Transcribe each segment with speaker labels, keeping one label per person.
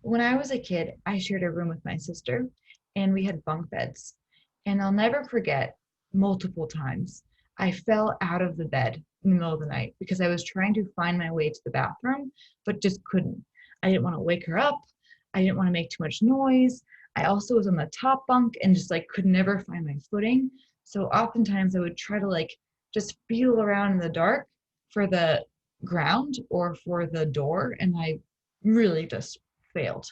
Speaker 1: When I was a kid, I shared a room with my sister and we had bunk beds. And I'll never forget multiple times I fell out of the bed in the middle of the night because I was trying to find my way to the bathroom, but just couldn't. I didn't want to wake her up. I didn't want to make too much noise. I also was on the top bunk and just like could never find my footing. So oftentimes I would try to like just feel around in the dark for the ground or for the door, and I really just failed.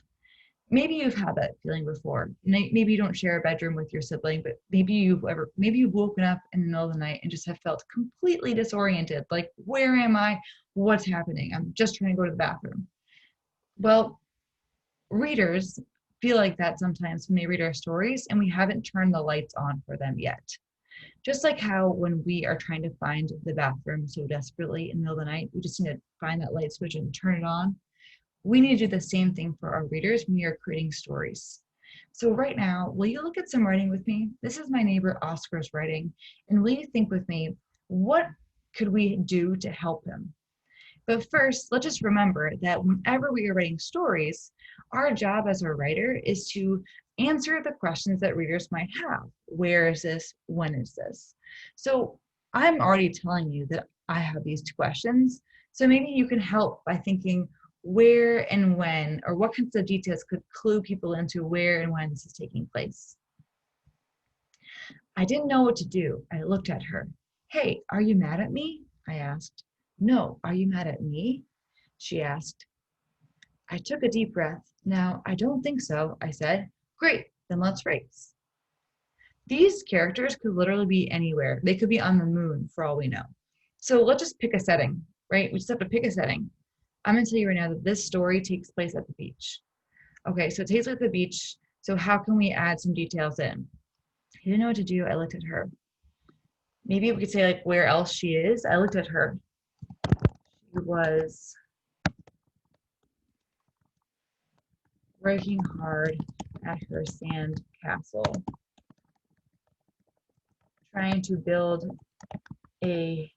Speaker 1: Maybe you've had that feeling before. Maybe you don't share a bedroom with your sibling, but maybe you've woken up in the middle of the night and just have felt completely disoriented. Like, where am I? What's happening? I'm just trying to go to the bathroom. Well, readers feel like that sometimes when they read our stories and we haven't turned the lights on for them yet. Just like how when we are trying to find the bathroom so desperately in the middle of the night, we just need to find that light switch and turn it on. We need to do the same thing for our readers when we are creating stories. So right now, will you look at some writing with me? This is my neighbor Oscar's writing, and will you think with me, what could we do to help him? But first, let's just remember that whenever we are writing stories, our job as a writer is to answer the questions that readers might have. Where is this? When is this? So I'm already telling you that I have these two questions. So maybe you can help by thinking where and when, or what kinds of details could clue people into where and when this is taking place. I didn't know what to do. I looked at her. Hey, are you mad at me? I asked. No, are you mad at me? She asked. I took a deep breath. Now, I don't think so, I said. Great, then let's race. These characters could literally be anywhere. They could be on the moon for all we know. So let's just pick a setting, right? We just have to pick a setting. I'm going to tell you right now that this story takes place at the beach. Okay, so it takes place at the beach. So how can we add some details in? I didn't know what to do. I looked at her. Maybe we could say like where else she is. I looked at her. She was working hard at her sand castle, trying to build a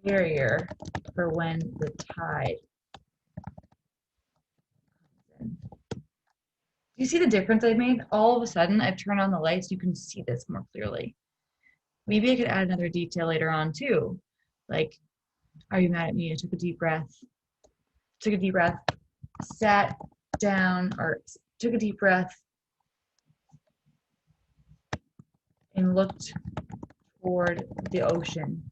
Speaker 1: barrier for when the tide comes in. Do you see the difference I made? All of a sudden, I've turned on the lights. You can see this more clearly. Maybe I could add another detail later on too. Like, are you mad at me? I took a deep breath, sat down, or took a deep breath and looked toward the ocean.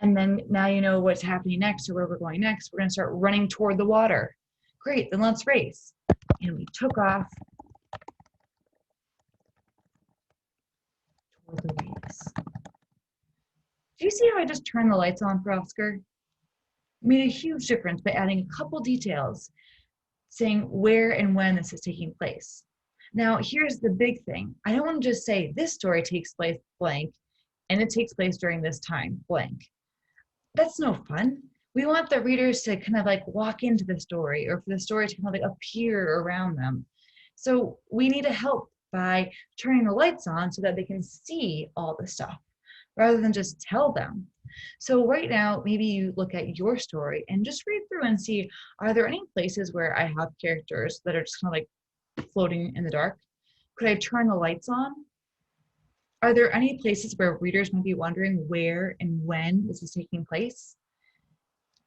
Speaker 1: And then now you know what's happening next or where we're going next. We're going to start running toward the water. Great, then let's race. And we took off toward the waves. Do you see how I just turned the lights on for Oscar? Made a huge difference by adding a couple details, saying where and when this is taking place. Now, here's the big thing. I don't want to just say this story takes place blank and it takes place during this time blank. That's no fun. We want the readers to kind of like walk into the story or for the story to kind of like appear around them. So we need to help by turning the lights on so that they can see all the stuff rather than just tell them. So right now, maybe you look at your story and just read through and see, are there any places where I have characters that are just kind of like floating in the dark? Could I turn the lights on? Are there any places where readers might be wondering where and when this is taking place?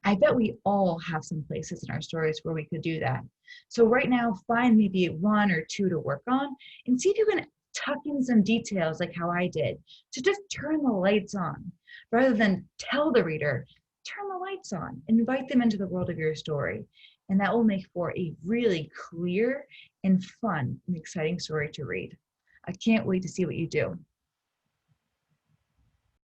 Speaker 1: I bet we all have some places in our stories where we could do that. So right now, find maybe one or two to work on and see if you can tuck in some details like how I did to just turn the lights on rather than tell the reader, turn the lights on, invite them into the world of your story. And that will make for a really clear and fun and exciting story to read. I can't wait to see what you do.